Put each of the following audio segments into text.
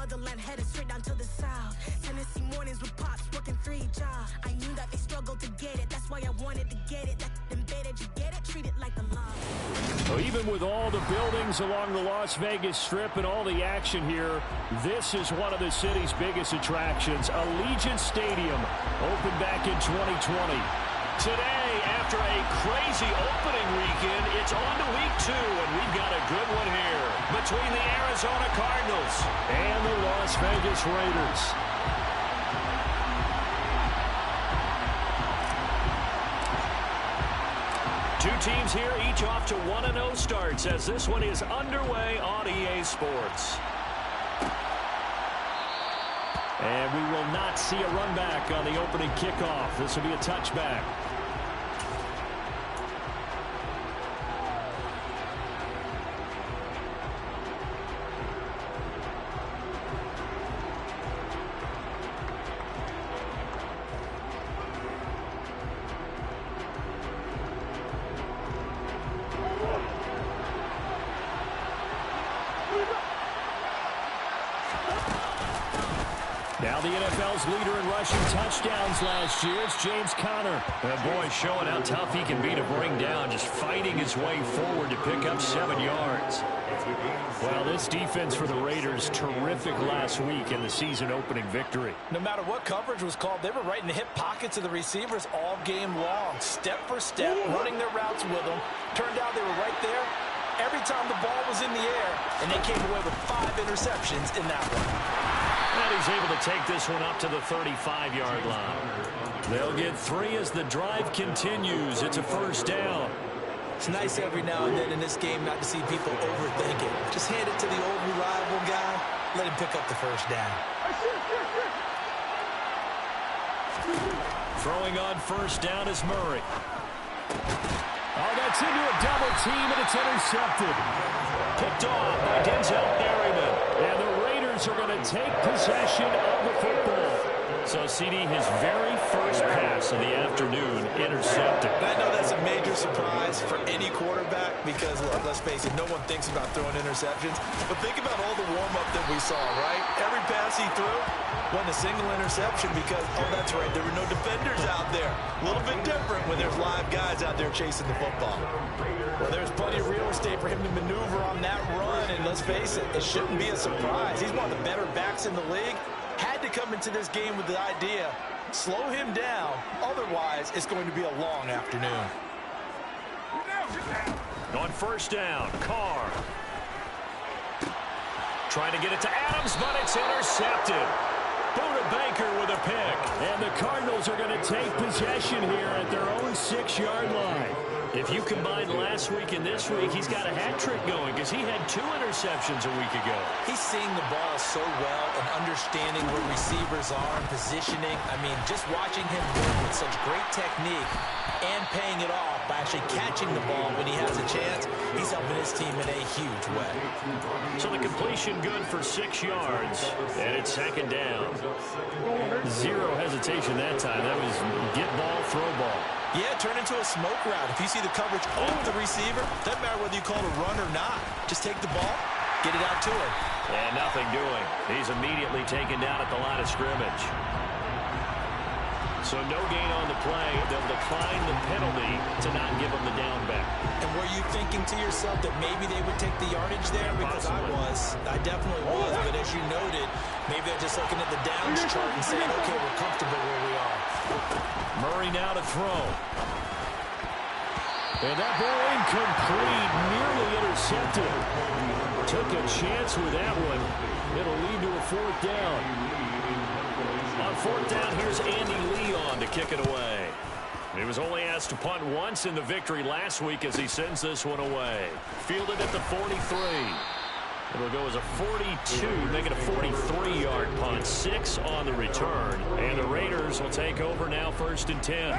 motherland headed straight down to the south. Tennessee mornings with pops working 3 jobs. I knew that they struggled to get it. That's why I wanted to get it. That embedded, you get it? Treat it like the law. So even with all the buildings along the Las Vegas Strip and all the action here, this is one of the city's biggest attractions. Allegiant Stadium opened back in 2020. Today, after a crazy opening weekend, it's on to week 2, and we've got a good one here between the Arizona Cardinals and the Las Vegas Raiders. Two teams here, each off to 1-0 starts as this one is underway on EA Sports. And we will not see a run back on the opening kickoff. This will be a touchback. Now the NFL's leader in rushing touchdowns last year, it's James Conner. That boy showing how tough he can be to bring down, just fighting his way forward to pick up 7 yards. Well, this defense for the Raiders, terrific last week in the season-opening victory. No matter what coverage was called, they were right in the hip pockets of the receivers all game long, step for step, running their routes with them. Turned out they were right there every time the ball was in the air, and they came away with 5 interceptions in that one. And he's able to take this one up to the 35-yard line. They'll get 3 as the drive continues. It's a first down. It's nice every now and then in this game not to see people overthink it. Just hand it to the old reliable guy. Let him pick up the first down. Throwing on first down is Murray. Oh, that's into a double team, and it's intercepted. Picked off by Denzel Berryman. And the Raiders are going to take possession of the football. So, CD, his very first pass of the afternoon intercepted. I know that's a major surprise for any quarterback because, let's face it, no one thinks about throwing interceptions. But think about all the warm-up that we saw, right? Every pass he threw wasn't a single interception because, oh, that's right, there were no defenders out there. A little bit different when there's live guys out there chasing the football. Well, there's plenty of real estate for him to maneuver on that run, and let's face it, it shouldn't be a surprise. He's one of the better backs in the league. Had to come into this game with the idea, slow him down, otherwise it's going to be a long afternoon. On first down, Carr. Trying to get it to Adams, but it's intercepted. Buda Baker with a pick. And the Cardinals are going to take possession here at their own 6-yard line. If you combine last week and this week, he's got a hat trick going because he had 2 interceptions a week ago. He's seeing the ball so well and understanding where receivers are and positioning. I mean, just watching him work with such great technique and paying it off by actually catching the ball when he has a chance, he's helping his team in a huge way. So the completion good for 6 yards, and it's second down. 0 hesitation that time. That was get ball, throw ball. Yeah, turn into a smoke route. If you see the coverage over the receiver, doesn't matter whether you call it a run or not. Just take the ball, get it out to him. And nothing doing. He's immediately taken down at the line of scrimmage. So no gain on the play. They'll decline the penalty to not give him the down back. And were you thinking to yourself that maybe they would take the yardage there? Because I definitely was. But as you noted, maybe they're just looking at the downs chart and saying, okay, we're comfortable where we are. Murray now to throw. And that ball incomplete, nearly intercepted. Took a chance with that one. It'll lead to a 4th down. On 4th down, here's Andy Leon to kick it away. He was only asked to punt once in the victory last week as he sends this one away. Fielded at the 43. It'll go as a 42, make it a 43-yard punt. 6 on the return. And the Raiders will take over now, 1st and 10.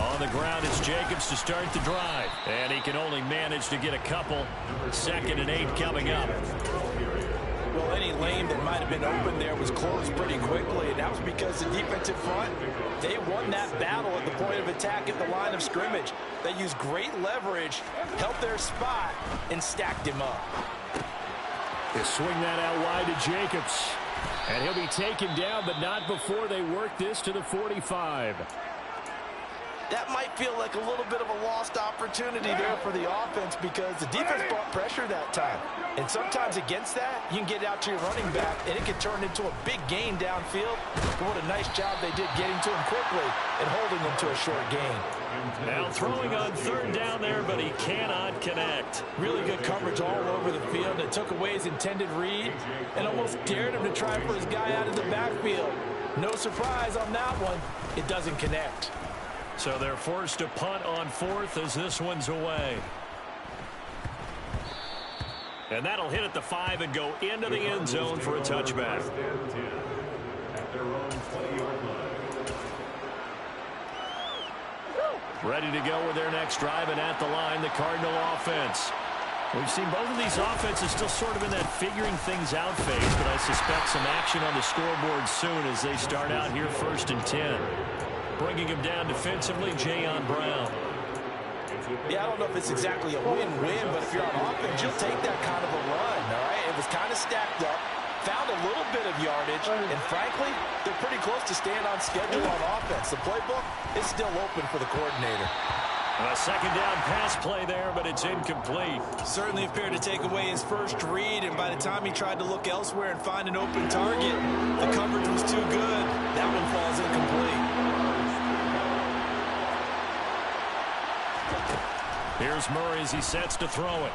On the ground is Jacobs to start the drive. And he can only manage to get a couple. 2nd and 8 coming up. Well, any lane that might have been open there was closed pretty quickly, and that was because the defensive front, they won that battle at the point of attack at the line of scrimmage. They used great leverage, held their spot, and stacked him up. They swing that out wide to Jacobs. And he'll be taken down, but not before they work this to the 45. That might feel like a little bit of a lost opportunity there for the offense because the defense brought pressure that time. And sometimes against that, you can get out to your running back, and it can turn into a big gain downfield. But what a nice job they did getting to him quickly and holding him to a short gain. Now throwing on third down there, but he cannot connect. Really good coverage all over the field. It took away his intended read and almost dared him to try for his guy out of the backfield. No surprise on that one. It doesn't connect. So they're forced to punt on fourth as this one's away. And that'll hit at the 5 and go into the end zone for a touchback. Ready to go with their next drive, and at the line, the Cardinal offense. We've seen both of these offenses still sort of in that figuring things out phase, but I suspect some action on the scoreboard soon as they start out here 1st and 10. Bringing him down defensively, Jayon Brown. Yeah, I don't know if it's exactly a win-win, but if you're on offense, you'll take that kind of a run, all right? It was kind of stacked up, found a little bit of yardage, and frankly, they're pretty close to staying on schedule on offense. The playbook is still open for the coordinator. A second down pass play there, but it's incomplete. Certainly appeared to take away his first read, and by the time he tried to look elsewhere and find an open target, the coverage was too good. That one falls incomplete. Here's Murray as he sets to throw it.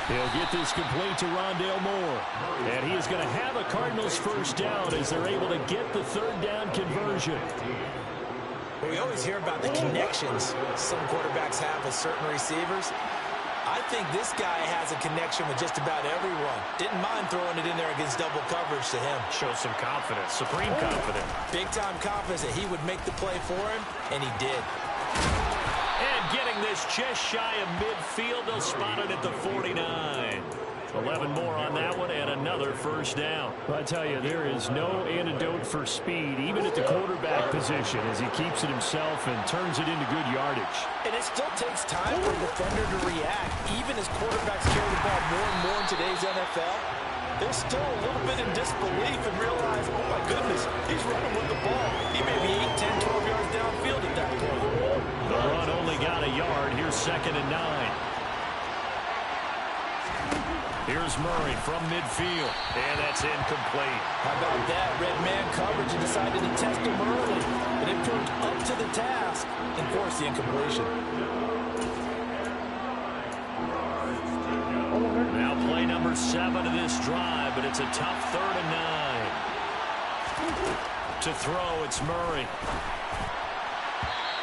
He'll get this complete to Rondale Moore. And he is going to have a Cardinals first down as they're able to get the third down conversion. Well, we always hear about the connections some quarterbacks have with certain receivers. I think this guy has a connection with just about everyone. Didn't mind throwing it in there against double coverage to him. Shows some confidence, supreme confidence. Big-time confidence that he would make the play for him, and he did. And getting this just shy of midfield, they'll spot it at the 49. 11 more on that one and another first down. I tell you, there is no antidote for speed, even at the quarterback position, as he keeps it himself and turns it into good yardage. And it still takes time for a defender to react. Even as quarterbacks carry the ball more and more in today's NFL, they're still a little bit in disbelief and realize, oh my goodness, he's running with the ball. He may be 8, 10, 12 yards downfield at that point. The run only got a yard. Here's 2nd and 9. Here's Murray from midfield, and that's incomplete. How about that? Red man coverage and decided to test him early, but it proved up to the task and forced the incompletion. Now play number 7 of this drive, but it's a tough 3rd and 9. To throw, it's Murray.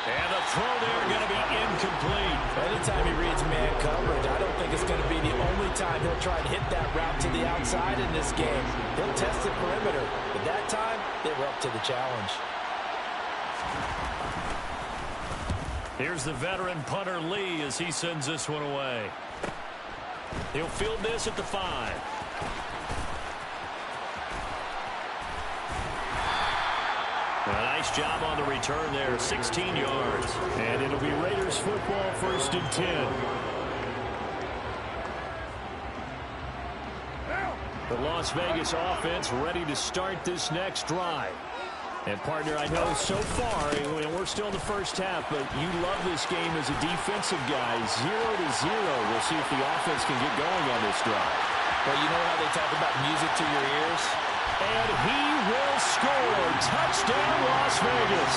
And the throw there going to be incomplete. Anytime he reads man coverage, I don't think it's going to be the only time he'll try and hit that route to the outside in this game. He'll test the perimeter, but that time, they were up to the challenge. Here's the veteran punter Lee as he sends this one away. He'll field this at the 5. A nice job on the return there, 16 yards. And it'll be Raiders football, 1st and 10. The Las Vegas offense ready to start this next drive. And, partner, I know so far, we're still in the first half, but you love this game as a defensive guy. 0-0. We'll see if the offense can get going on this drive. Well, you know how they talk about music to your ears? And he will score. Touchdown, Las Vegas.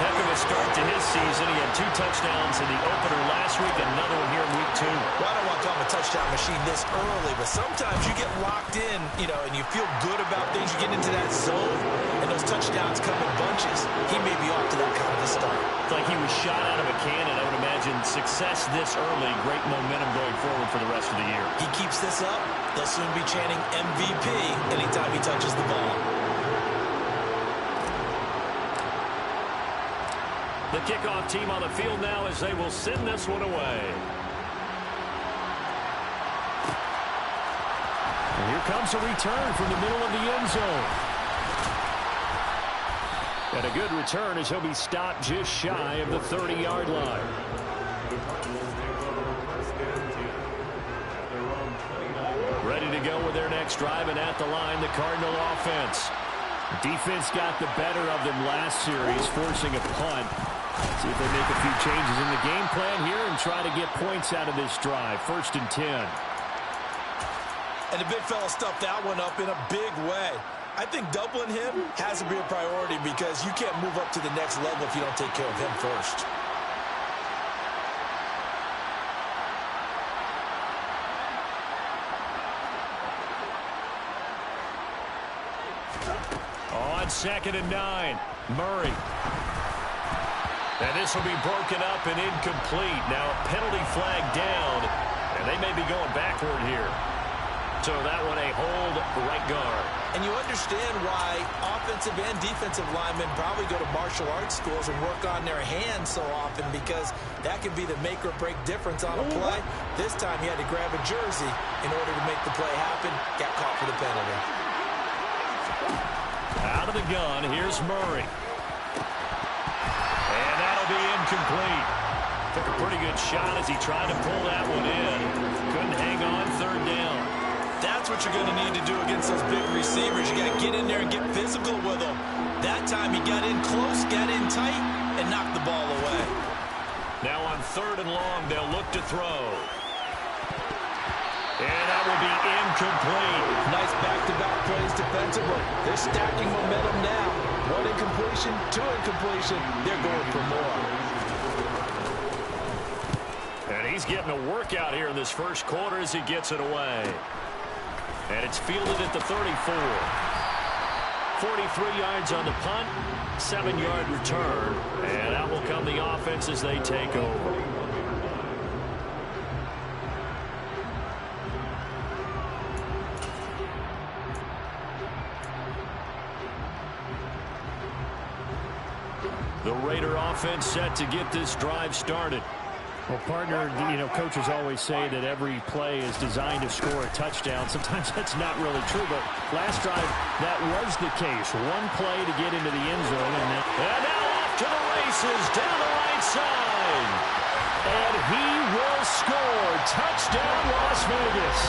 Heck of a start to his season. He had 2 touchdowns in the opener last week, another one here in week 2. Well, I don't want to call him a touchdown machine this early, but sometimes you get locked in, and you feel good about things. You get into that zone, and those touchdowns come in bunches. He may be off to that kind of a start. It's like he was shot out of a cannon. I would imagine success this early, great momentum going forward for the rest of the year. He keeps this up, they'll soon be chanting MVP anytime he touches the ball. The kickoff team on the field now as they will send this one away. And here comes a return from the middle of the end zone. And a good return as he'll be stopped just shy of the 30-yard line. Ready to go with their next drive, and at the line, the Cardinal offense. Defense got the better of them last series, forcing a punt. See if they make a few changes in the game plan here and try to get points out of this drive. 1st and 10. And the big fella stuffed that one up in a big way. I think doubling him has to be a priority because you can't move up to the next level if you don't take care of him first. On 2nd and 9, Murray. And this will be broken up and incomplete. Now a penalty flag down, and they may be going backward here. So that one a hold right guard. And you understand why offensive and defensive linemen probably go to martial arts schools and work on their hands so often, because that can be the make or break difference on a play. This time he had to grab a jersey in order to make the play happen. Got caught for the penalty. Out of the gun, here's Murray. And that'll be incomplete. Took a pretty good shot as he tried to pull that one in. Couldn't hang on 3rd down. That's what you're going to need to do against those big receivers. You got to get in there and get physical with them. That time he got in close, got in tight, and knocked the ball away. Now on 3rd and long, they'll look to throw. And that will be incomplete. Nice back-to-back plays defensively. They're stacking momentum now. 1 incompletion, 2 incompletion. They're going for more. And he's getting a workout here in this first quarter as he gets it away. And it's fielded at the 34. 43 yards on the punt, 7-yard return. And out will come the offense as they take over. The Raider offense set to get this drive started. Well, partner, coaches always say that every play is designed to score a touchdown. Sometimes that's not really true, but last drive, that was the case. One play to get into the end zone. And now off to the races down the right side. And he will score. Touchdown, Las Vegas.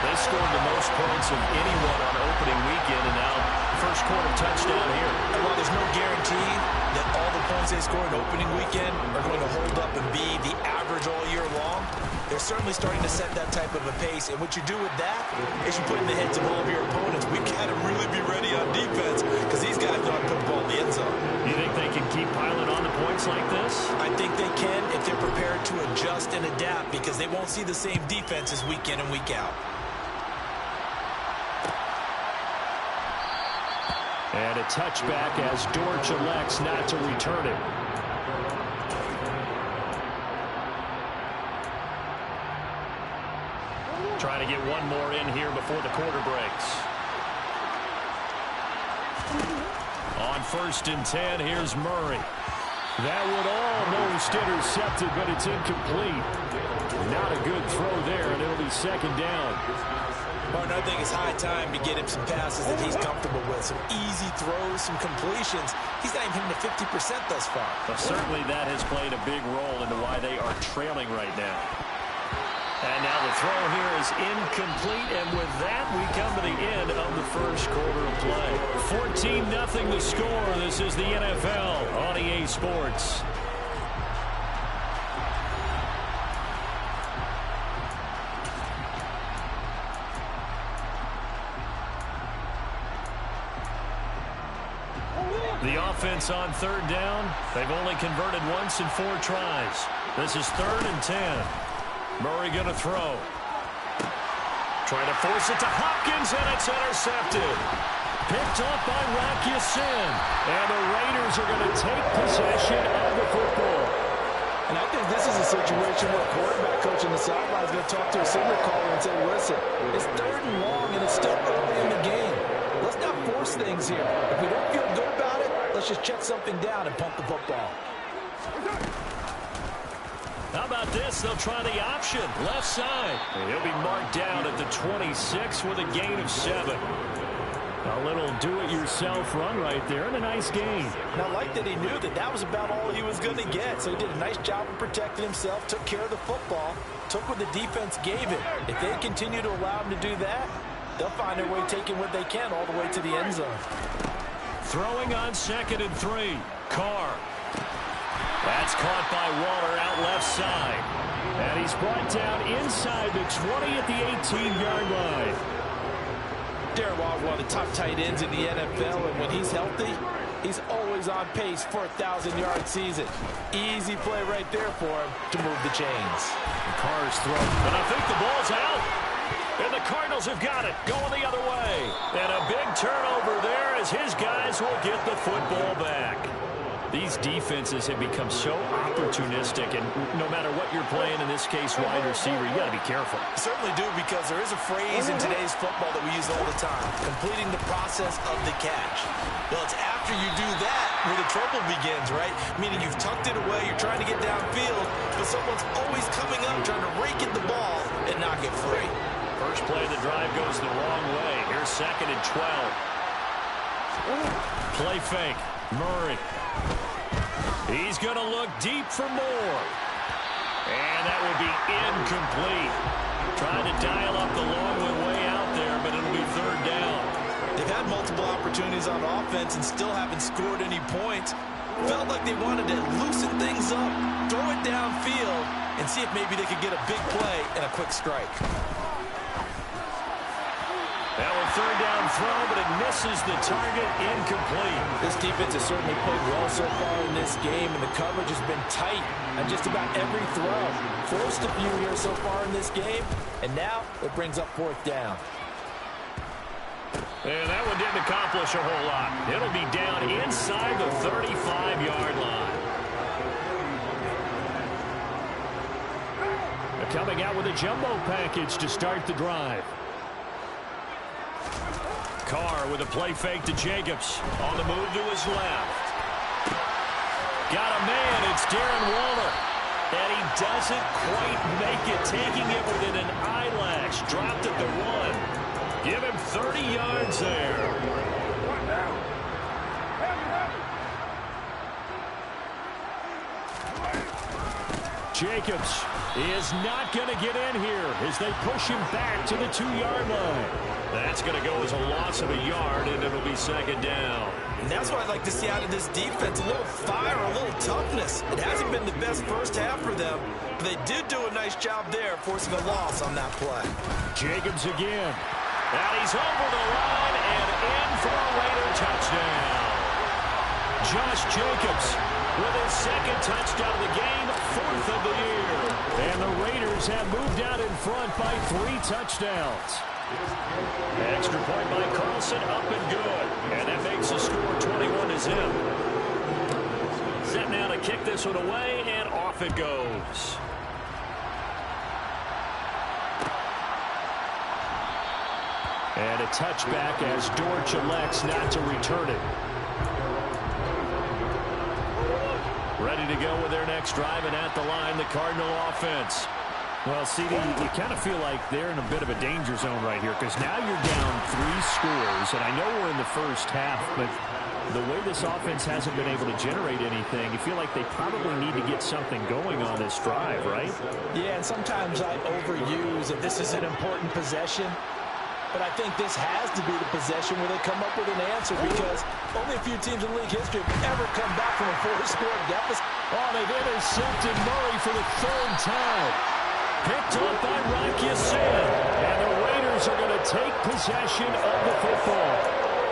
They scored the most points of anyone on opening weekend, and now first quarter touchdown here. And while there's no guarantee that all the points they score in opening weekend are going to hold up and be the average all year long, they're certainly starting to set that type of a pace. And what you do with that is you put in the heads of all of your opponents, we've got to really be ready on defense because these guys know how to put the ball in the end zone. You think they can keep piling on the points like this? I think they can if they're prepared to adjust and adapt, because they won't see the same defenses week in and week out. And a touchback as Dortch elects not to return it. Trying to get one more in here before the quarter breaks. On 1st and 10, here's Murray. That would almost intercepted, but it's incomplete. Not a good throw there, and it'll be 2nd down. Martin, I think it's high time to get him some passes that he's comfortable with. Some easy throws, some completions. He's not even hitting the 50% thus far. But certainly that has played a big role into why they are trailing right now. And now the throw here is incomplete, and with that we come to the end of the first quarter of play. 14-0 the score. This is the NFL on EA Sports. The offense on 3rd down. They've only converted once in 4 tries. This is 3rd and 10. Murray going to throw. Trying to force it to Hopkins, and it's intercepted. Picked up by Rock Ya-Sin. And the Raiders are going to take possession of the football. And I think this is a situation where a quarterback coach on the sideline is going to talk to a signal caller and say, listen, it's 3rd and long, and it's still early in the game. Let's not force things here. If we don't feel good about it, let's just check something down and pump the football. How about this? They'll try the option. Left side. And he'll be marked down at the 26 with a gain of 7. A little do-it-yourself run right there and a nice gain. Now, I like that he knew that that was about all he was going to get. So he did a nice job of protecting himself, took care of the football, took what the defense gave him. If they continue to allow him to do that, they'll find their way taking what they can all the way to the end zone. Throwing on 2nd and 3. Carr. That's caught by Waller out left side. And he's brought down inside the 20 at the 18-yard line. Darren Waller, one of the top tight ends in the NFL, and when he's healthy, he's always on pace for a 1,000-yard season. Easy play right there for him to move the chains. Carr's throw, and I think the ball's out. And the Cardinals have got it, going the other way. And a big turnover there as his guys will get the football back. These defenses have become so opportunistic, and no matter what you're playing, in this case wide receiver, you got to be careful. Certainly do, because there is a phrase in today's football that we use all the time, completing the process of the catch. Well, it's after you do that where the trouble begins, right? Meaning you've tucked it away, you're trying to get downfield, but someone's always coming up trying to rake at the ball and knock it free. First play of the drive goes the wrong way. Here's 2nd and 12. Play fake. Murray. He's going to look deep for more. And that will be incomplete. Trying to dial up the long way out there, but it'll be 3rd down. They've had multiple opportunities on offense and still haven't scored any points. Felt like they wanted to loosen things up, throw it downfield, and see if maybe they could get a big play and a quick strike. That one 3rd down throw, but it misses the target, incomplete. This defense has certainly played well so far in this game, and the coverage has been tight on just about every throw. Forced a few here so far in this game, and now it brings up 4th down. And that one didn't accomplish a whole lot. It'll be down inside the 35-yard line. They're coming out with a jumbo package to start the drive. Carr with a play fake to Jacobs. On the move to his left. Got a man. It's Darren Waller. And he doesn't quite make it. Taking it within an eyelash. Dropped at the 1. Give him 30 yards there. Jacobs is not going to get in here as they push him back to the 2-yard line. That's going to go as a loss of a yard, and it'll be 2nd down. And that's what I'd like to see out of this defense, a little fire, a little toughness. It hasn't been the best first half for them, but they did do a nice job there, forcing a loss on that play. Jacobs again. And he's over the line and in for a Raider touchdown. Josh Jacobs with his 2nd touchdown of the game, 4th of the year. And the Raiders have moved out in front by 3 touchdowns. Extra point by Carlson, up and good. And that makes the score 21-0. Set now to kick this one away, and off it goes. And a touchback as Dortch elects not to return it. Ready to go with their next drive, and at the line, the Cardinal offense. Well, CD, you kind of feel like they're in a bit of a danger zone right here, because now you're down 3 scores, and I know we're in the first half, but the way this offense hasn't been able to generate anything, you feel like they probably need to get something going on this drive, right? Yeah, and sometimes I overuse that this is an important possession, but I think this has to be the possession where they come up with an answer, because only a few teams in league history have ever come back from a 4-score deficit. Oh, they've intercepted Murray for the 3rd time. Picked up by Rock Ya-Sin. And the Raiders are going to take possession of the football.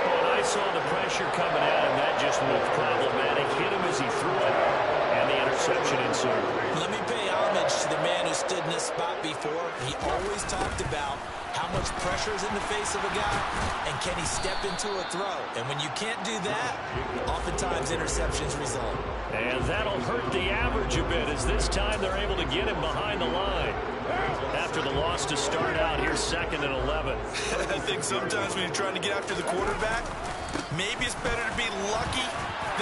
When I saw the pressure coming at him, that just looked problematic. Hit him as he threw it, and the interception ensued. Let me pay homage to the man who stood in this spot before. He always talked about how much pressure is in the face of a guy, and can he step into a throw? And when you can't do that, oftentimes interceptions result. And that'll hurt the average a bit, as this time they're able to get him behind the line. After the loss to start out, here's 2nd and 11. I think sometimes when you're trying to get after the quarterback, maybe it's better to be lucky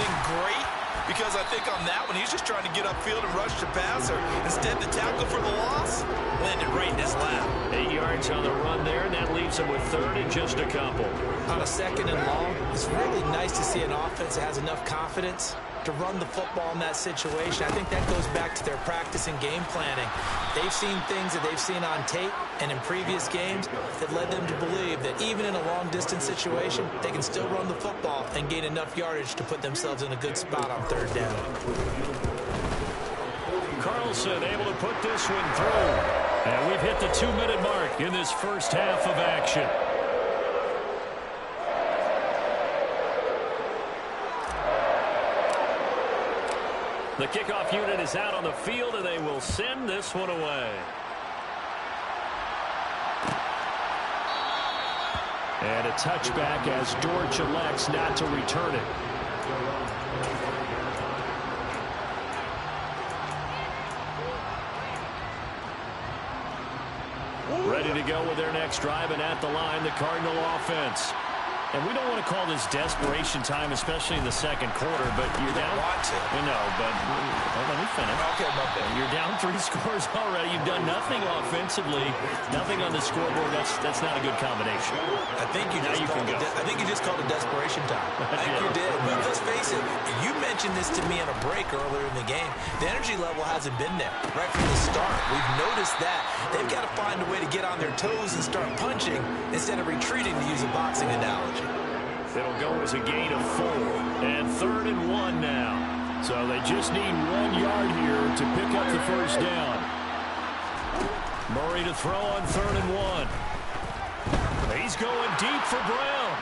than great. because I think on that one, he's just trying to get upfield and rush the passer. Instead, the tackle for the loss landed right in his lap. 8 yards on the run there, and that leaves him with third and just a couple. On a second and long, it's really nice to see an offense that has enough confidence to run the football in that situation. I think that goes back to their practice and game planning. They've seen things that they've seen on tape and in previous games that led them to believe that even in a long-distance situation, they can still run the football and gain enough yardage to put themselves in a good spot on third down. Carlson able to put this one through. And we've hit the 2-minute mark in this first half of action. The kickoff unit is out on the field, and they will send this one away. And a touchback as Dortch elects not to return it. Ready to go with their next drive, and at the line, the Cardinal offense. And we don't want to call this desperation time, especially in the second quarter, but you're down. Want to. No, but let me finish. Okay, okay. You're down 3 scores already. You've done nothing offensively, nothing on the scoreboard. That's not a good combination. I think you just called it desperation time. I think you did. But let's face it, you mentioned this to me in a break earlier in the game. The energy level hasn't been there right from the start. We've noticed that. They've got to find a way to get on their toes and start punching instead of retreating, to use a boxing analogy. It'll go as a gain of 4. And 3rd and 1 now. So they just need 1 yard here to pick up the first down. Murray to throw on 3rd and 1. He's going deep for Brown.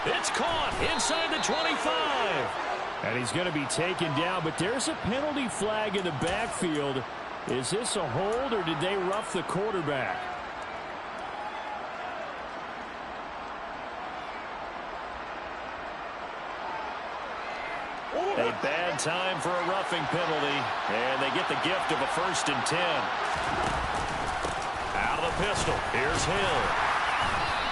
It's caught inside the 25. And he's going to be taken down, but there's a penalty flag in the backfield. Is this a hold, or did they rough the quarterback? A bad time for a roughing penalty, and they get the gift of a 1st and 10. Out of the pistol, here's Hill.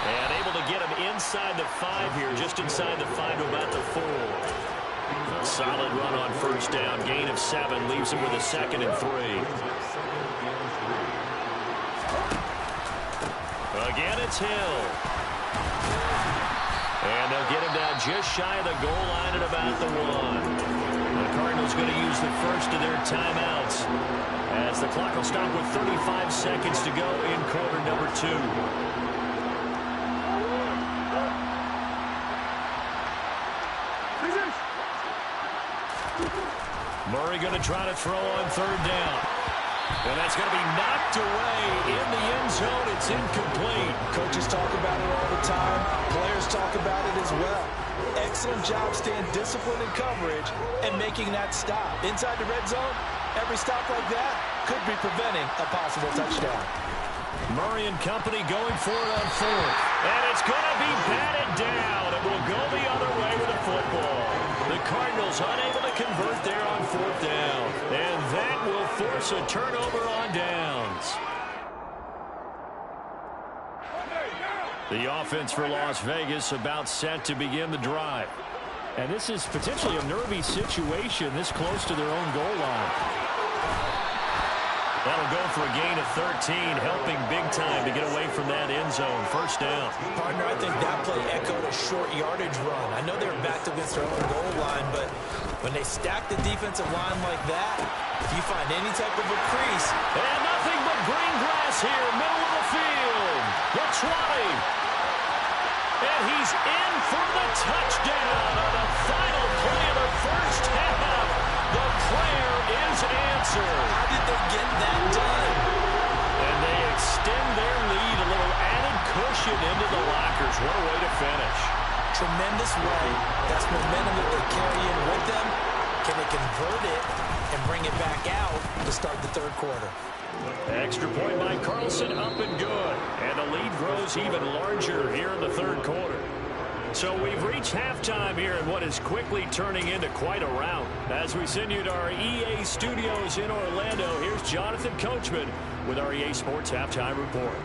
And able to get him inside the 5 here, just inside the 5 to about the 4. A solid run on 1st down, gain of 7, leaves him with a 2nd and 3. Again, it's Hill. And they'll get him down just shy of the goal line at about the 1. The Cardinals going to use the first of their timeouts as the clock will stop with 35 seconds to go in quarter number 2. Murray going to try to throw on 3rd down. And that's going to be knocked away in the end zone. It's incomplete. Coaches talk about it all the time. Players talk about it as well. Excellent job staying disciplined in coverage and making that stop. Inside the red zone, every stop like that could be preventing a possible touchdown. Murray and company going for it on 4th. And it's going to be batted down. It will go the other way with the football. The Cardinals unable to convert there on 4th down. And that will force a turnover on downs. The offense for Las Vegas about set to begin the drive. And this is potentially a nervy situation this close to their own goal line. That'll go for a gain of 13, helping big time to get away from that end zone. 1st down. Partner, I think that play echoed a short yardage run. I know they're backed against their own goal line, but when they stack the defensive line like that, if you find any type of a crease. And nothing but green grass here, middle of the field. The 20. And he's in for the touchdown on the final play of the first half. The prayer is answered. How did they get that done? And they extend their lead, a little added cushion into the lockers. What a way to finish. Tremendous way. That's momentum that they carry in with them. Can they convert it and bring it back out to start the 3rd quarter? Extra point by Carlson, up and good. And the lead grows even larger here in the 3rd quarter. So we've reached halftime here in what is quickly turning into quite a rout. As we send you to our EA studios in Orlando, here's Jonathan Coachman with our EA Sports Halftime Report.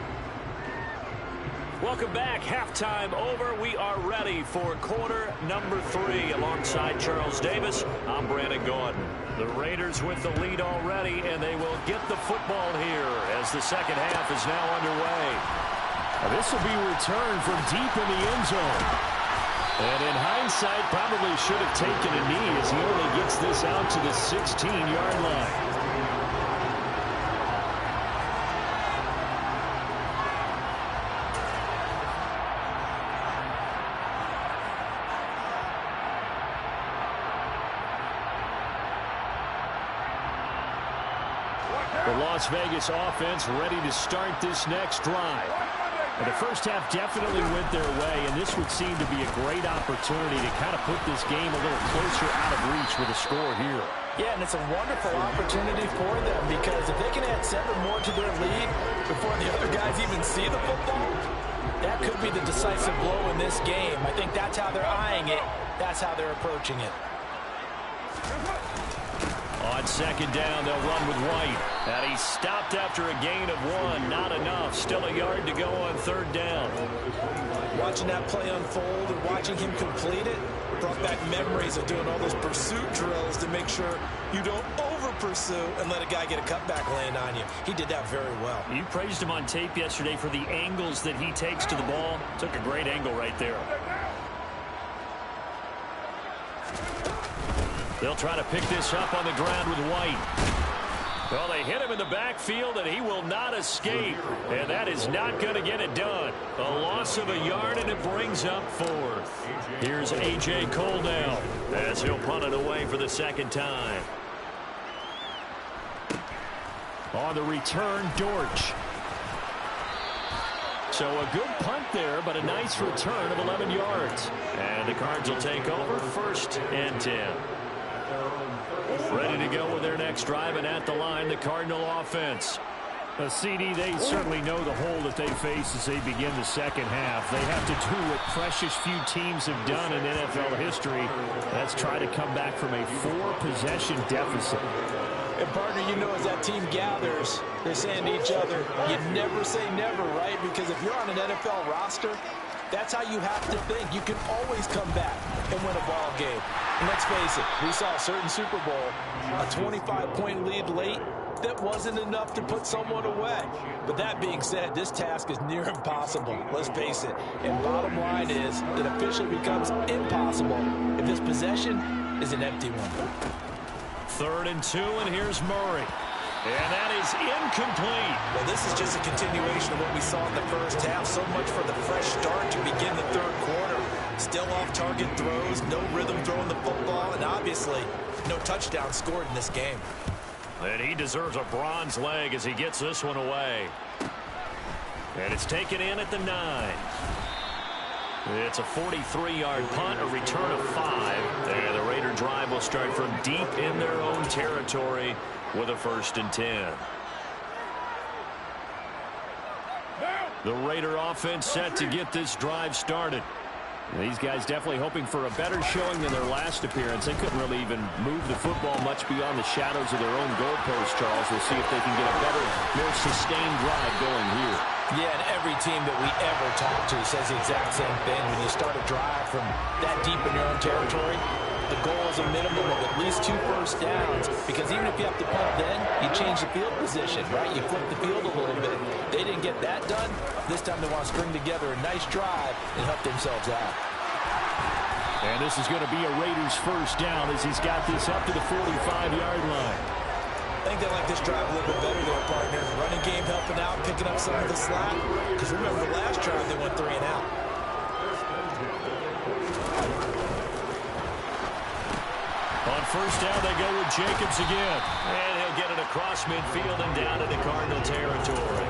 Welcome back. Halftime over. We are ready for quarter number 3. Alongside Charles Davis, I'm Brandon Gaudin. The Raiders with the lead already, and they will get the football here as the second half is now underway. This will be returned from deep in the end zone. And in hindsight, probably should have taken a knee as he only gets this out to the 16-yard line. The Las Vegas offense ready to start this next drive. And the first half definitely went their way, and this would seem to be a great opportunity to kind of put this game a little closer out of reach with a score here. Yeah, and it's a wonderful opportunity for them because if they can add 7 more to their lead before the other guys even see the football, that could be the decisive blow in this game. I think that's how they're eyeing it. That's how they're approaching it. On second down, they'll run with White. And he's stopped after a gain of 1. Not enough. Still a yard to go on third down. Watching that play unfold and watching him complete it brought back memories of doing all those pursuit drills to make sure you don't over-pursue and let a guy get a cutback land on you. He did that very well. You praised him on tape yesterday for the angles that he takes to the ball. Took a great angle right there. They'll try to pick this up on the ground with White. Well, they hit him in the backfield, and he will not escape. And that is not going to get it done. A loss of a yard, and it brings up 4th. Here's A.J. Cole now as he'll punt it away for the second time. On the return, Dortch. So a good punt there, but a nice return of 11 yards. And the Cards will take over 1st and 10. Ready to go with their next drive, and at the line, the Cardinal offense. CD, they certainly know the hole that they face as they begin the second half. They have to do what precious few teams have done in NFL history. That's try to come back from a 4-possession deficit. And, partner, you know, as that team gathers, they're saying to each other, you never say never, right? Because if you're on an NFL roster, that's how you have to think. You can always come back and win a ball game. And let's face it, we saw a certain Super Bowl, a 25-point lead late, that wasn't enough to put someone away. But that being said, this task is near impossible. Let's face it. And bottom line is, it officially becomes impossible if this possession is an empty one. 3rd and 2, and here's Murray. And that is incomplete. Well, this is just a continuation of what we saw in the first half. So much for the fresh start to begin the third quarter. Still off-target throws, no rhythm throwing the football, and obviously no touchdown scored in this game. And he deserves a bronze leg as he gets this one away. And it's taken in at the 9. It's a 43-yard punt, a return of 5. And the Raider drive will start from deep in their own territory with a 1st and 10. The Raider offense set to get this drive started. These guys definitely hoping for a better showing than their last appearance. They couldn't really even move the football much beyond the shadows of their own goalpost, Charles. We'll see if they can get a better, more sustained drive going here. Yeah, and every team that we ever talk to says the exact same thing. When you start a drive from that deep in your own territory, the goal is a minimum of at least 2 first downs, because even if you have to punt then, you change the field position, right? You flip the field a little bit. They didn't get that done. This time they want to string together a nice drive and help themselves out. And this is going to be a Raiders 1st down as he's got this up to the 45-yard line. I think they like this drive a little bit better there, partner. Running game helping out, picking up some of the slack. Because remember, the last drive they went 3 and out. On 1st down, they go with Jacobs again. And he'll get it across midfield and down into Cardinal territory.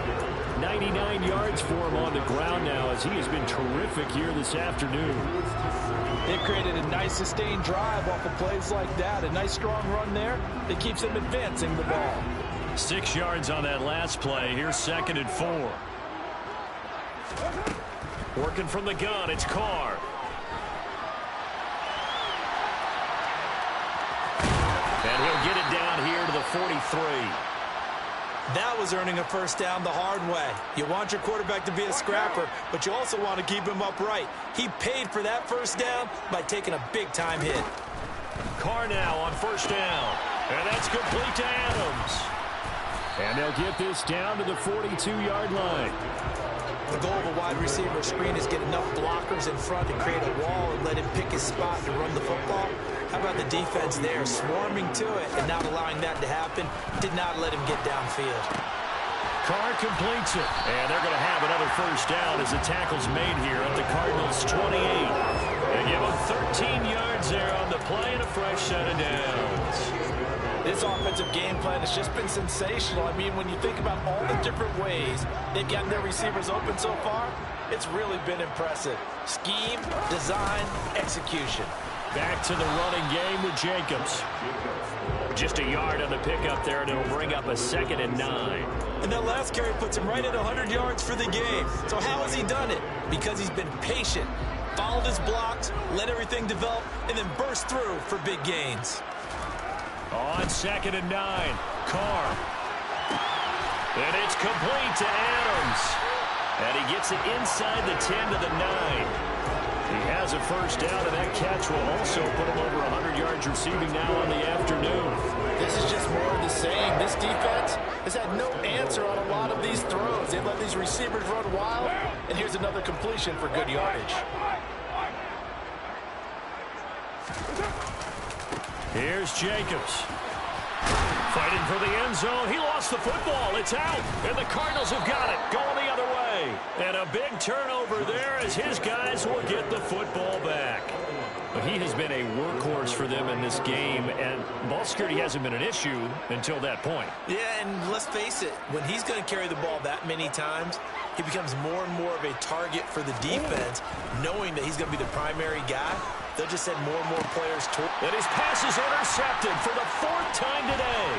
99 yards for him on the ground now as he has been terrific here this afternoon. They've created a nice sustained drive off of plays like that. A nice strong run there that keeps them advancing the ball. 6 yards on that last play. Here's 2nd and 4. Working from the gun, it's Carr. And he'll get it down here to the 43. That was earning a first down the hard way. You want your quarterback to be a scrapper, but you also want to keep him upright. He paid for that first down by taking a big-time hit. Carr now on first down. And that's complete to Adams. And they'll get this down to the 42-yard line. The goal of a wide receiver screen is get enough blockers in front to create a wall and let him pick his spot to run the football. How about the defense there, swarming to it and not allowing that to happen? Did not let him get downfield. Carr completes it. And they're going to have another first down as the tackle's made here at the Cardinals' 28. They give them 13 yards there on the play and a fresh set of downs. This offensive game plan has just been sensational. I mean, when you think about all the different ways they've gotten their receivers open so far, it's really been impressive. Scheme, design, execution. Back to the running game with Jacobs. Just a yard on the pickup there, and it'll bring up a 2nd and 9. And that last carry puts him right at 100 yards for the game. So how has he done it? Because he's been patient, followed his blocks, let everything develop, and then burst through for big gains. On 2nd and 9, Carr. And it's complete to Adams. And he gets it inside the 10 to the 9. He has a first down, and that catch will also put him over 100 yards receiving now on the afternoon. This is just more of the same. This defense has had no answer on a lot of these throws. They've let these receivers run wild, and here's another completion for good yardage. Here's Jacobs. Fighting for the end zone. He lost the football. It's out. And the Cardinals have got it. Going the other way. And a big turnover there as his guys will get the football back. But he has been a workhorse for them in this game. And ball security hasn't been an issue until that point. Yeah, and let's face it. When he's going to carry the ball that many times, he becomes more and more of a target for the defense, knowing that he's going to be the primary guy. They'll just send more and more players toward. And his pass is intercepted for the 4th time today.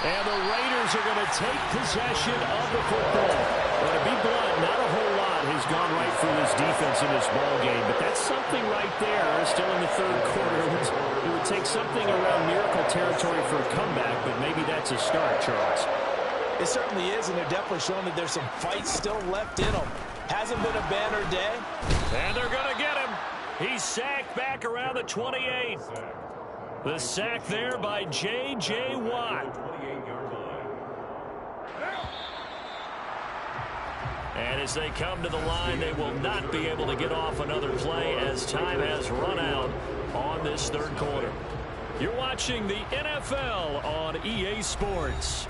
And the Raiders are going to take possession of the football. Well, to be blunt, not a whole lot has gone right for this defense in this ball game, but that's something right there. Still in the 3rd quarter. It would take something around miracle territory for a comeback, but maybe that's a start, Charles. It certainly is, and they're definitely showing that there's some fight still left in them. Hasn't been a banner day. And they're going to get him. He's sacked back around the 28. The sack there by J.J. Watt. And as they come to the line, they will not be able to get off another play as time has run out on this 3rd quarter. You're watching the NFL on EA Sports.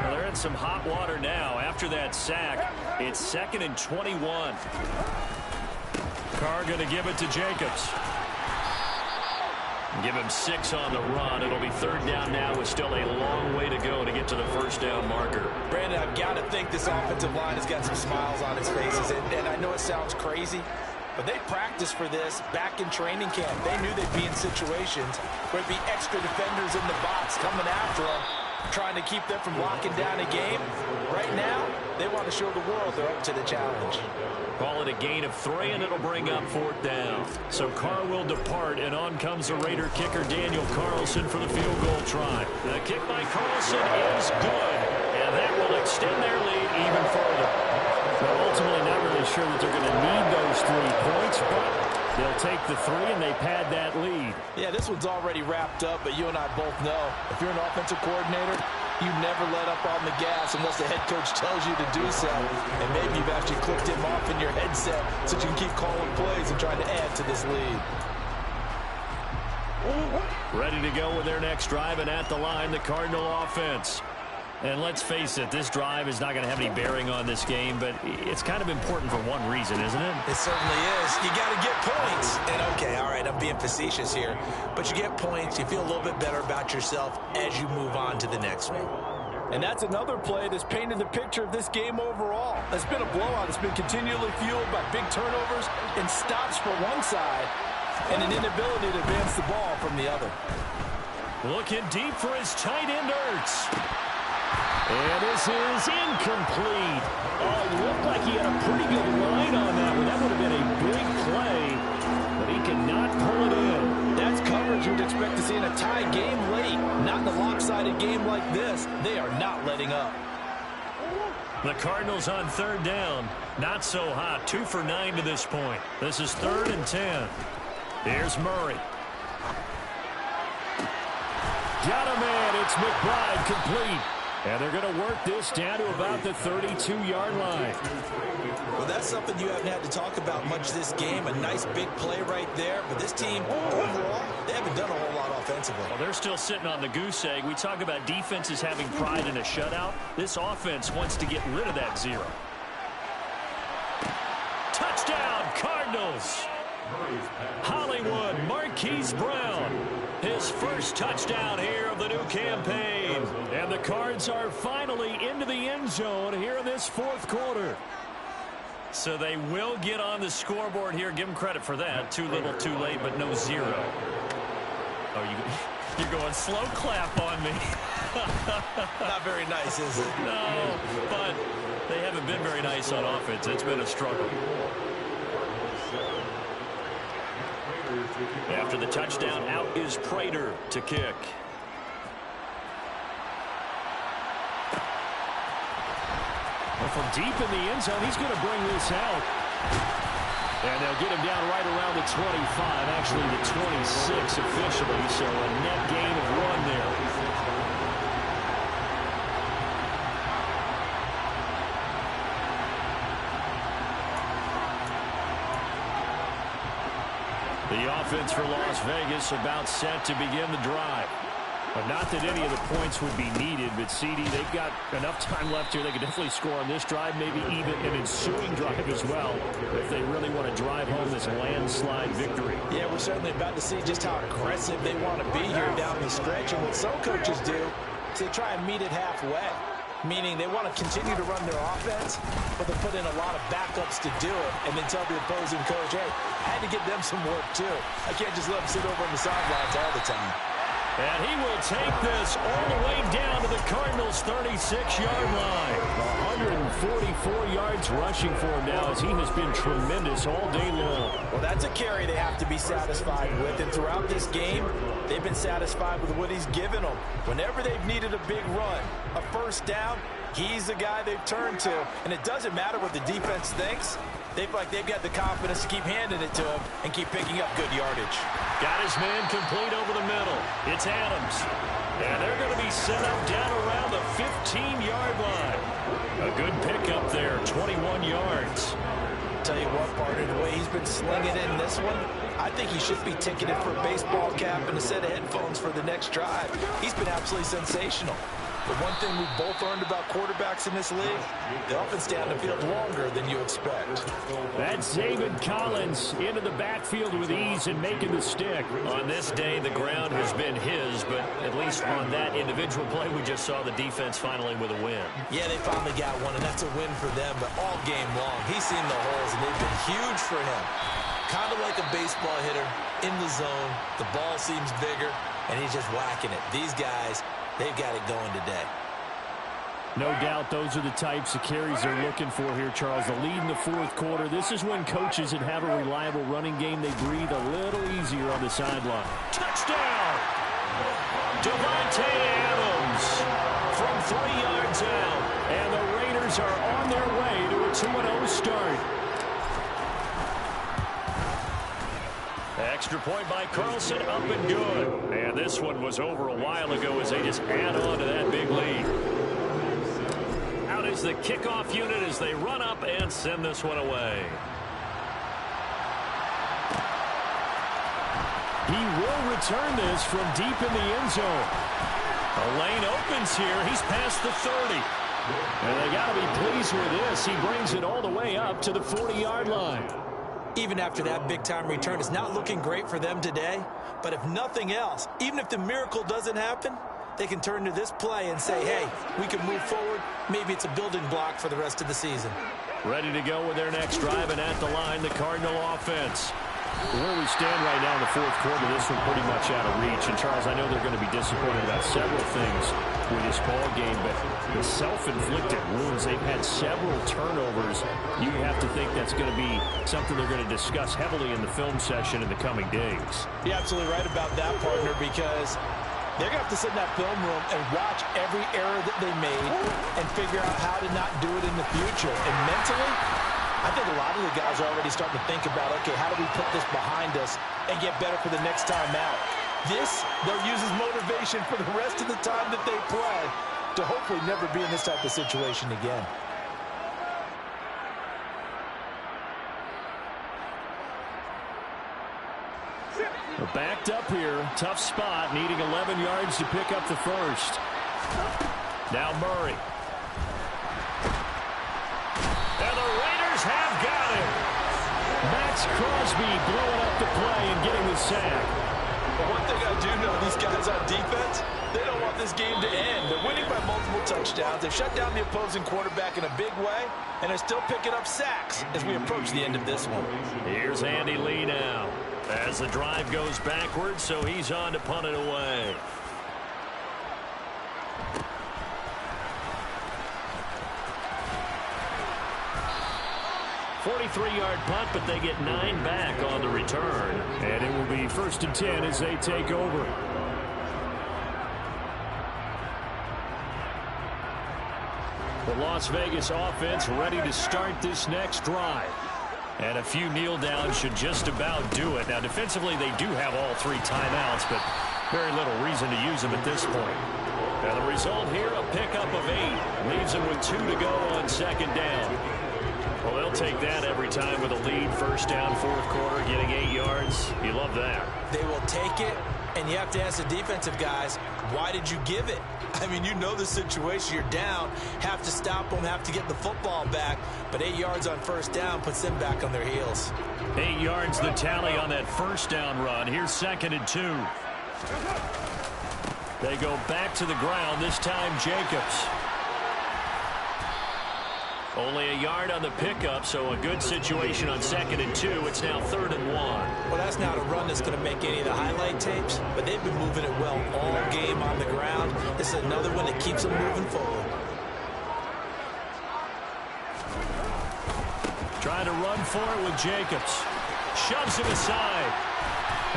They're in some hot water now. After that sack, it's 2nd and 21. Carr going to give it to Jacobs. Give him 6 on the run. It'll be 3rd down now with still a long way to go to get to the first down marker. Brandon, I've got to think this offensive line has got some smiles on its faces. And I know it sounds crazy, but they practiced for this back in training camp. They knew they'd be in situations where there'd be extra defenders in the box coming after them, trying to keep them from locking down a game. Right now, they want to show the world they're up to the challenge. Call it a gain of 3, and it'll bring up 4th down. So Carr will depart, and on comes the Raider kicker, Daniel Carlson, for the field goal try. The kick by Carlson is good, and that will extend their lead even further. They're ultimately not really sure that they're going to need those 3 points, but they'll take the 3, and they pad that lead. Yeah, this one's already wrapped up, but you and I both know if you're an offensive coordinator, you never let up on the gas unless the head coach tells you to do so. And maybe you've actually clicked him off in your headset so you can keep calling plays and trying to add to this lead. Ready to go with their next drive, and at the line, the Cardinal offense. And let's face it, this drive is not going to have any bearing on this game, but it's kind of important for one reason, isn't it? It certainly is. You got to get points. And okay, all right, I'm being facetious here, but you get points, you feel a little bit better about yourself as you move on to the next one. And that's another play that's painted the picture of this game overall. It's been a blowout. It's been continually fueled by big turnovers and stops for one side and an inability to advance the ball from the other. Looking deep for his tight end, Ertz. And this is incomplete. Oh, it looked like he had a pretty good line on that one. That would have been a big play, but he could not pull it in. That's coverage you would expect to see in a tie game late. Not in a lopsided game like this. They are not letting up. The Cardinals on third down. Not so hot. 2 for 9 to this point. This is 3rd and 10. Here's Murray. Got a man. It's McBride complete. And they're going to work this down to about the 32-yard line. Well, that's something you haven't had to talk about much this game. A nice big play right there. But this team, overall, they haven't done a whole lot offensively. Well, they're still sitting on the goose egg. We talk about defenses having pride in a shutout. This offense wants to get rid of that 0. Touchdown, Cardinals. Hollywood Marquise Brown. His first touchdown here of the new campaign. And the Cards are finally into the end zone here in this 4th quarter. So they will get on the scoreboard here. Give them credit for that. Too little, too late, but no 0. Oh, you're going slow clap on me. Not very nice, is it? No, but they haven't been very nice on offense. It's been a struggle. After the touchdown, out is Prater to kick. Well, from deep in the end zone, he's going to bring this out. And they'll get him down right around the 25, actually the 26 officially, so a net gain of 1 there. The offense for Las Vegas about set to begin the drive. But not that any of the points would be needed, but CD, they've got enough time left here. They could definitely score on this drive, maybe even an ensuing drive as well, if they really want to drive home this landslide victory. Yeah, we're certainly about to see just how aggressive they want to be here down the stretch. And what some coaches do is they try and meet it halfway, meaning they want to continue to run their offense, but they put in a lot of backups to do it, and then tell the opposing coach, hey, I had to get them some work too. I can't just let them sit over on the sidelines all the time. And he will take this all the way down to the Cardinals' 36-yard line. 144 yards rushing for him now as he has been tremendous all day long. Well, that's a carry they have to be satisfied with. And throughout this game, they've been satisfied with what he's given them. Whenever they've needed a big run, a first down, he's the guy they've turned to. And it doesn't matter what the defense thinks. They've got the confidence to keep handing it to him and keep picking up good yardage. Got his man complete over the middle. It's Adams. And they're going to be set up down around the 15-yard line. A good pickup there, 21 yards. Tell you what, partner, the way he's been slinging in this one, I think he should be ticketed for a baseball cap and a set of headphones for the next drive. He's been absolutely sensational. The one thing we've both learned about quarterbacks in this league, they often stay on the field longer than you expect. That's Zaven Collins into the backfield with ease and making the stick. On this day, the ground has been his, but at least on that individual play, we just saw the defense finally with a win. Yeah, they finally got one, and that's a win for them, but all game long, he's seen the holes, and they've been huge for him. Kind of like a baseball hitter in the zone. The ball seems bigger, and he's just whacking it. These guys, they've got it going today. No doubt those are the types of carries they're looking for here, Charles. The lead in the 4th quarter. This is when coaches that have a reliable running game, they breathe a little easier on the sideline. Touchdown! Davante Adams from 3 yards out. And the Raiders are on their way to a 2-0 start. Extra point by Carlson, up and good. And this one was over a while ago as they just add on to that big lead. Out is the kickoff unit as they run up and send this one away. He will return this from deep in the end zone. The lane opens here. He's past the 30. And they got to be pleased with this. He brings it all the way up to the 40-yard line. Even after that big-time return, it's not looking great for them today. But if nothing else, even if the miracle doesn't happen, they can turn to this play and say, hey, we can move forward. Maybe it's a building block for the rest of the season. Ready to go with their next drive, and at the line, the Cardinal offense. Where we stand right now in the fourth quarter, this one pretty much out of reach. And, Charles, I know they're going to be disappointed about several things with this ball game, but the self-inflicted wounds, they've had several turnovers. You have to think that's going to be something they're going to discuss heavily in the film session in the coming days. You're absolutely right about that, partner, because they're going to have to sit in that film room and watch every error that they made and figure out how to not do it in the future. And mentally, I think a lot of the guys are already starting to think about, okay, how do we put this behind us and get better for the next time out? This, they'll use as motivation for the rest of the time that they play to hopefully never be in this type of situation again. We're backed up here. Tough spot, needing 11 yards to pick up the first. Now Murray. And the Raiders have got him. Max Crosby blowing up the play and getting the sack. But one thing I do know, these guys on defense, they don't want this game to end. They're winning by multiple touchdowns. They've shut down the opposing quarterback in a big way, and they're still picking up sacks as we approach the end of this one. Here's Andy Lee now as the drive goes backwards, so he's on to punt it away. 43-yard punt, but they get 9 back on the return. And it will be 1st and 10 as they take over. The Las Vegas offense ready to start this next drive. And a few kneel downs should just about do it. Now, defensively, they do have all 3 timeouts, but very little reason to use them at this point. Now, the result here, a pickup of 8. Leaves them with 2 to go on 2nd down. Well, they'll take that every time with a lead. 1st down, 4th quarter, getting 8 yards. You love that. They will take it, and you have to ask the defensive guys, why did you give it? I mean, you know the situation. You're down, have to stop them, have to get the football back. But 8 yards on 1st down puts them back on their heels. 8 yards the tally on that 1st down run. Here's 2nd and 2. They go back to the ground, this time Jacobs. Only a yard on the pickup, so a good situation on 2nd and 2. It's now 3rd and 1. Well, that's not a run that's going to make any of the highlight tapes, but they've been moving it well all game on the ground. This is another one that keeps them moving forward. Trying to run for it with Jacobs. Shoves him aside.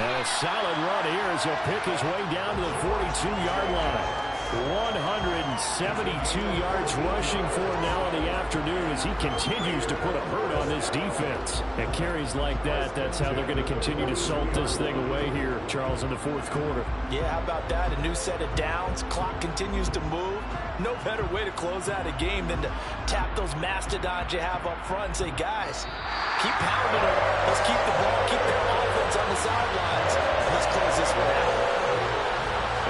And a solid run here as he'll pick his way down to the 42-yard line. 172 yards rushing for him now in the afternoon as he continues to put a hurt on this defense. And carries like that, that's how they're going to continue to salt this thing away here, Charles, in the 4th quarter. Yeah, how about that? A new set of downs. Clock continues to move. No better way to close out a game than to tap those mastodons you have up front and say, guys, keep pounding them. Let's keep the ball, keep their offense on the sidelines. Let's close this one out.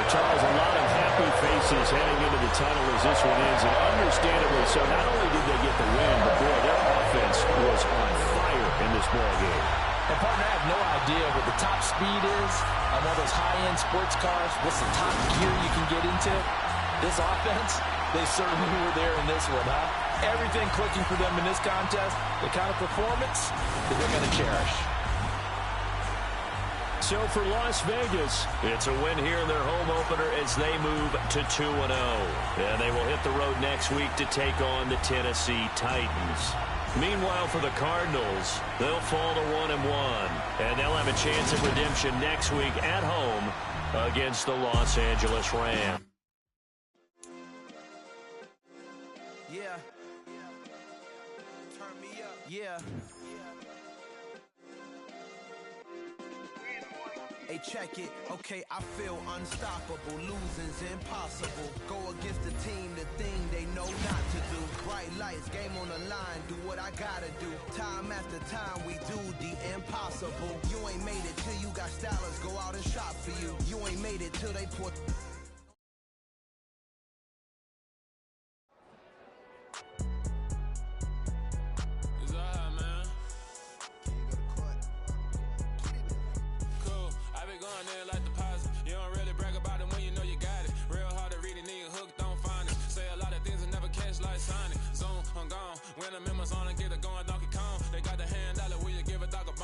Charles, a lot of happy faces heading into the tunnel as this one ends, and understandably so. Not only did they get the win, but boy, their offense was on fire in this ball game. And partner, I have no idea what the top speed is on one of those high-end sports cars. What's the top gear you can get into? This offense, they certainly were there in this one, huh? Everything clicking for them in this contest, the kind of performance that they're going to cherish. So for Las Vegas, it's a win here in their home opener as they move to 2-0. And they will hit the road next week to take on the Tennessee Titans. Meanwhile, for the Cardinals, they'll fall to 1-1. And they'll have a chance at redemption next week at home against the Los Angeles Rams. Yeah. Turn me up. Yeah. Hey, check it. Okay, I feel unstoppable. Losing's impossible. Go against the team, the thing they know not to do. Bright lights, game on the line. Do what I gotta do. Time after time, we do the impossible. You ain't made it till you got stylists go out and shop for you. You ain't made it till they put... When the members on and get it going,